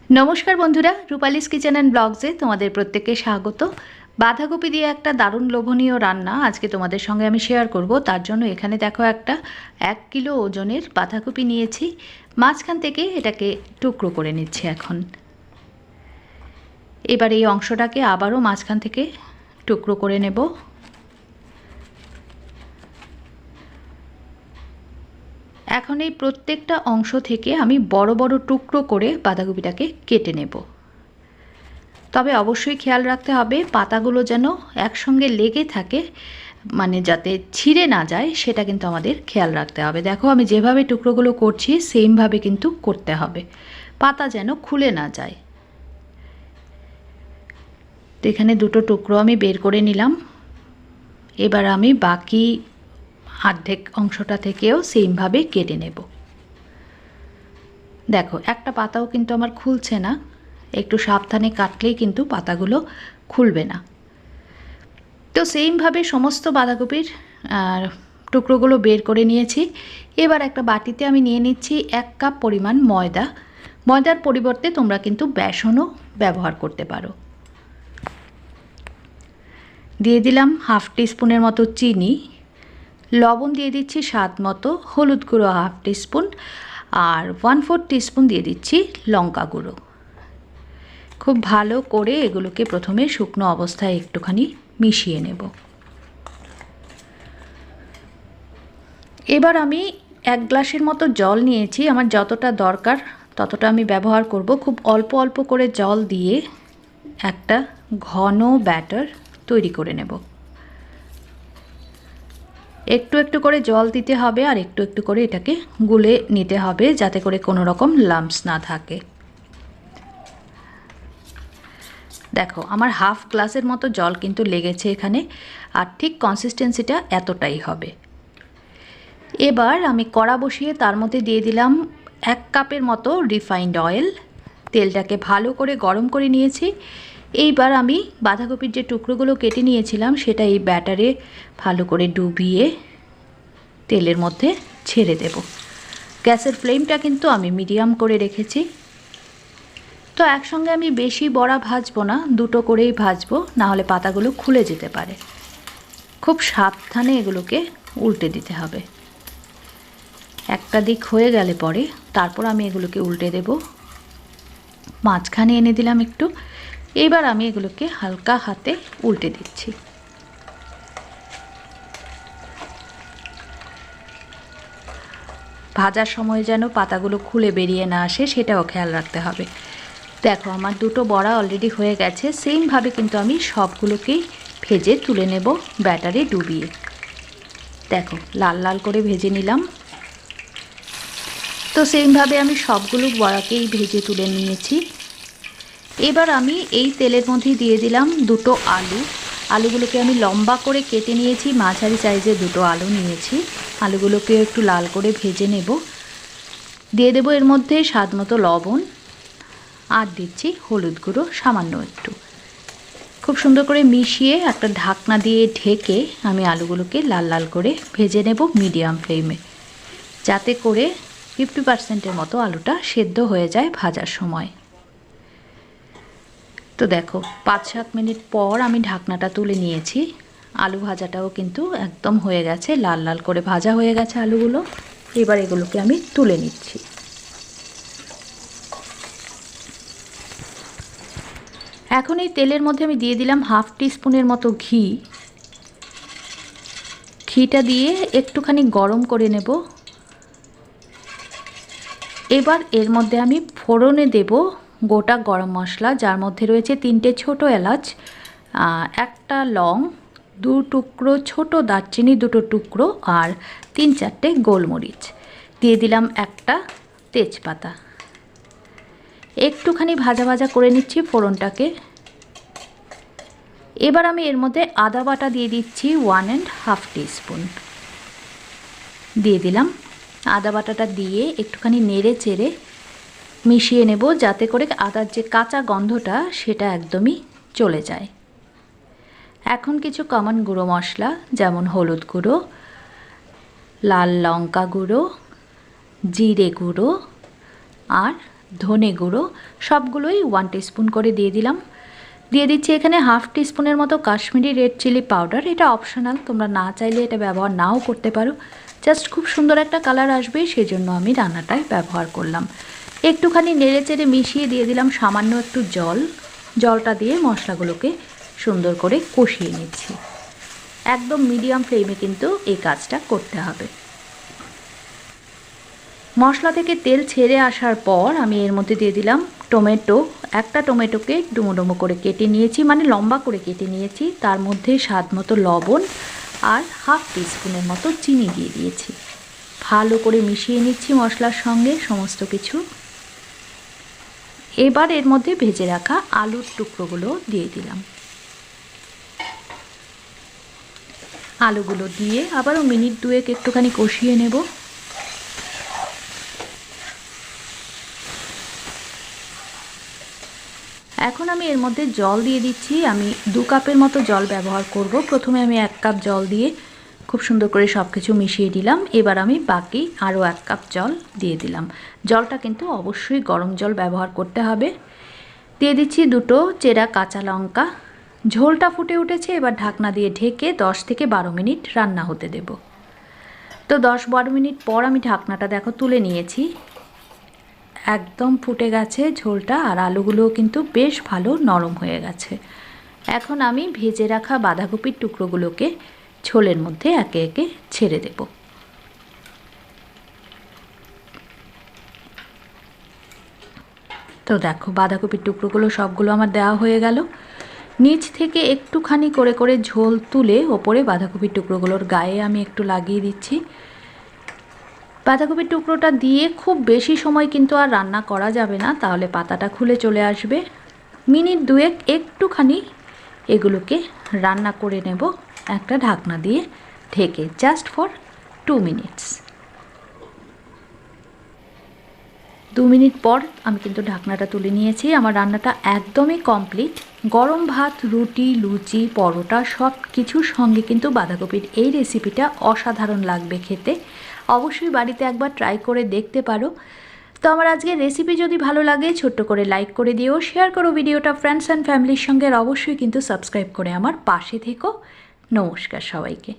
नमस्कार बंधुरा रूपालिस kitchen and ब्लग्से तुम्हारे प्रत्येकके स्वागत। बाधाकपि दिए एक दारुण लोभनीय रान्ना आज के तुम्हारे संगे आमी शेयर करब। तार जोन्नो एखाने देखो एक 1 किलो ओजनेर बाधाकपि नियेछि। माझखान थेके एटाके टुकरो करे निচ্ছি এখন। एबार এই অংশটাকে আবারও মাঝখান থেকে টুকরো করে নেব। এখন এই প্রত্যেকটা অংশ থেকে আমি বড় বড় টুকরো করে বাঁধাকপিটাকে কেটে নেব। তবে অবশ্যই খেয়াল রাখতে হবে পাতাগুলো যেন একসঙ্গে লেগে থাকে, মানে যাতে ছিঁড়ে না যায় সেটা কিন্তু আমাদের খেয়াল রাখতে হবে। দেখো আমি যেভাবে টুকরোগুলো করছি সেম ভাবে কিন্তু করতে হবে, পাতা যেন খুলে না যায়। তো এখানে দুটো টুকরো আমি বের করে নিলাম। এবার আমি বাকি অর্ধেক অংশটা থেকেও সেম ভাবে কেটে নেব। দেখো একটা পাতাও কিন্তু আমার খুলছে না, একটু সাবধানে কাটলেই কিন্তু পাতাগুলো খুলবে না। তো সেম ভাবে সমস্ত বাঁধাকপির টুকরোগুলো বের করে নিয়েছি। এবার একটা বাটিতে আমি নিয়ে নিচ্ছি 1 কাপ পরিমাণ ময়দা। ময়দার পরিবর্তে তোমরা কিন্তু বেসনও ব্যবহার করতে পারো। দিয়ে দিলাম হাফ টিস্পুনের মতো চিনি, লবণ দিয়ে দিচ্ছি স্বাদ মতো, হলুদ গুঁড়ো হাফ টিস্পুন আর 1/4 টিস্পুন দিয়ে দিচ্ছি লঙ্কা গুঁড়ো। খুব ভালো করে এগুলোকে প্রথমে শুকনো অবস্থায় একটুখানি মিশিয়ে নেব। এবার আমি 1 গ্লাসের মতো জল নিয়েছি, আমার যতটা দরকার ততটা আমি ব্যবহার করব। খুব অল্প অল্প করে জল দিয়ে একটা ঘন ব্যাটার তৈরি করে নেব। একটু একটু করে জল দিতে হবে আর একটু একটু করে এটাকে গুলে নিতে হবে যাতে করে কোনো রকম লাম্পস না থাকে। দেখো আমার হাফ গ্লাসের মতো জল কিন্তু লেগেছে এখানে, আর ঠিক কনসিস্টেন্সিটা এতটাই হবে। এবার আমি কড়া বসিয়ে তার মধ্যে দিয়ে দিলাম 1 কাপের মতো রিফাইন্ড অয়েল। তেলটাকে ভালো করে গরম করে নিয়েছি। এইবার আমি বাঁধাকপির যে টুকরোগুলো কেটে নিয়েছিলাম সেটা এই ব্যাটারে ভালো করে ডুবিয়ে তেলের মধ্যে ছেড়ে দেব। গ্যাসের ফ্লেমটা কিন্তু আমি মিডিয়াম করে রেখেছি। তো একসঙ্গে আমি বেশি বড়া ভাজবো না, দুটো করেই ভাজবো, না হলে পাতাগুলো খুলে যেতে পারে। খুব সাবধানে এগুলোকে উল্টে দিতে হবে। একটা দিক হয়ে গেলে পরে তারপর আমি এগুলোকে উল্টে দেব। মাঝখানে এনে দিলাম একটু। এবার আমি এগুলোকে হালকা হাতে উল্টে দিচ্ছি। ভাজার সময় যেন পাতাগুলো খুলে বেরিয়ে না আসে সেটাও খেয়াল রাখতে হবে। দেখো আমার দুটো বড়া অলরেডি হয়ে গেছে। সেম ভাবে কিন্তু আমি সবগুলোকেই ভেজে তুলে নেব ব্যাটারে ডুবিয়ে। দেখো লাল লাল করে ভেজে নিলাম। তো সেম ভাবে আমি সবগুলো বড়াকেই ভেজে তুলে নিয়েছি। এবার আমি এই তেলের মধ্যে দিয়ে দিলাম দুটো আলু। আলুগুলোকে আমি লম্বা করে কেটে নিয়েছি, মাঝারি সাইজে দুটো আলু নিয়েছি। আলুগুলোকে একটু লাল করে ভেজে নেব। দিয়ে দেব এর মধ্যে স্বাদ মতো লবণ আর দিচ্ছি হলুদ গুঁড়ো সামান্য একটু। খুব সুন্দর করে মিশিয়ে একটা ঢাকনা দিয়ে ঢেকে আমি আলুগুলোকে লাল লাল করে ভেজে নেব মিডিয়াম ফ্লেমে, যাতে করে 50%-এর মতো আলুটা সেদ্ধ হয়ে যায় ভাজার সময়। তো দেখো 5-7 মিনিট পর আমি ঢাকনাটা তুলে নিয়েছি। আলু ভাজাটাও কিন্তু একদম হয়ে গেছে, লাল লাল করে ভাজা হয়ে গেছে আলুগুলো। এবার এগুলোকে আমি তুলে নিচ্ছি। এখন এই তেলের মধ্যে আমি দিয়ে দিলাম হাফ টিস্পুনের মতো ঘি। ঘিটা দিয়ে একটুখানি গরম করে নেব। এবার এর মধ্যে আমি ফোড়নে দেব গোটা গরম মশলা, যার মধ্যে রয়েছে 3টে ছোটো এলাচ, একটা লং, 2 টুকরো ছোটো দারচিনি 2টো টুকরো আর 3-4টে গোলমরিচ। দিয়ে দিলাম একটা তেজপাতা। একটুখানি ভাজা ভাজা করে নিচ্ছি ফোড়নটাকে। এবার আমি এর মধ্যে আদা বাটা দিয়ে দিচ্ছি 1.5 টিস্পুন। দিয়ে দিলাম আদা বাটাটা দিয়ে একটুখানি নেড়ে চেড়ে মিশিয়ে নেব, যাতে করে আদার যে কাঁচা গন্ধটা সেটা একদমই চলে যায়। এখন কিছু কমন গুঁড়ো মশলা যেমন হলুদ গুঁড়ো, লাল লঙ্কা গুঁড়ো, জিরে গুঁড়ো আর ধনে গুঁড়ো সবগুলোই 1 টিস্পুন করে দিয়ে দিলাম। দিয়ে দিচ্ছি এখানে হাফ টিস্পুনের মতো কাশ্মীরি রেড চিলি পাউডার। এটা অপশনাল, তোমরা না চাইলে এটা ব্যবহার নাও করতে পারো, জাস্ট খুব সুন্দর একটা কালার আসবে সেজন্য আমি রান্নাটায় ব্যবহার করলাম। একটুখানি নেড়ে চেড়ে মিশিয়ে দিয়ে দিলাম সামান্য একটু জল। জলটা দিয়ে মশলাগুলোকে সুন্দর করে কষিয়ে নিচ্ছি। একদম মিডিয়াম ফ্লেমে কিন্তু এই কাজটা করতে হবে। মশলা থেকে তেল ছেড়ে আসার পর আমি এর মধ্যে দিয়ে দিলাম টমেটো। একটা টমেটোকে ডুমো ডুমো করে কেটে নিয়েছি, মানে লম্বা করে কেটে নিয়েছি। তার মধ্যে স্বাদ মতো লবণ আর হাফ টিস্পুনের মতো চিনি দিয়ে দিয়েছি। ভালো করে মিশিয়ে নিচ্ছি মশলার সঙ্গে সমস্ত কিছু। এবার এর মধ্যে ভেজে রাখা আলুর টুকরোগুলো দিয়ে দিলাম। আলুগুলো দিয়ে আবারও মিনিট 2 একটুখানি কষিয়ে নেব। এখন আমি এর মধ্যে জল দিয়ে দিচ্ছি। আমি 2 কাপের মতো জল ব্যবহার করব। প্রথমে আমি 1 কাপ জল দিয়ে খুব সুন্দর করে সব কিছু মিশিয়ে দিলাম। এবার আমি বাকি আরও 1 কাপ জল দিয়ে দিলাম। জলটা কিন্তু অবশ্যই গরম জল ব্যবহার করতে হবে। দিয়ে দিচ্ছি 2টো চেরা কাঁচা লঙ্কা। ঝোলটা ফুটে উঠেছে, এবার ঢাকনা দিয়ে ঢেকে 10 থেকে 12 মিনিট রান্না হতে দেব। তো 10-12 মিনিট পর আমি ঢাকনাটা দেখো তুলে নিয়েছি। একদম ফুটে গেছে ঝোলটা, আর আলুগুলোও কিন্তু বেশ ভালো নরম হয়ে গেছে। এখন আমি ভেজে রাখা বাঁধাকপির টুকরোগুলোকে ঝোলের মধ্যে একে একে ছেড়ে দেব। তো দেখো বাঁধাকপির টুকরোগুলো সবগুলো আমার দেওয়া হয়ে গেল। নিচ থেকে একটুখানি করে করে ঝোল তুলে ওপরে বাঁধাকপির টুকরোগুলোর গায়ে আমি একটু লাগিয়ে দিচ্ছি। বাঁধাকপির টুকরোটা দিয়ে খুব বেশি সময় কিন্তু আর রান্না করা যাবে না, তাহলে পাতাটা খুলে চলে আসবে। মিনিট 2 একটুখানি এগুলোকে রান্না করে নেব একটা ঢাকনা দিয়ে ঢেকে, জাস্ট ফর 2 মিনিটস। 2 মিনিট পর আমি কিন্তু ঢাকনাটা তুলে নিয়েছি। আমার রান্নাটা একদমই কমপ্লিট। গরম ভাত, রুটি, লুচি, পরোটা সব কিছুর সঙ্গে কিন্তু বাঁধাকপির এই রেসিপিটা অসাধারণ লাগবে খেতে। অবশ্যই বাড়িতে একবার ট্রাই করে দেখতে পারো। তো আমার আজকের রেসিপি যদি ভালো লাগে ছোট্ট করে লাইক করে দিও, শেয়ার করো ভিডিওটা ফ্রেন্ডস অ্যান্ড ফ্যামিলির সঙ্গে, আর অবশ্যই কিন্তু সাবস্ক্রাইব করে আমার পাশে থেকো। নমস্কার সবাইকে।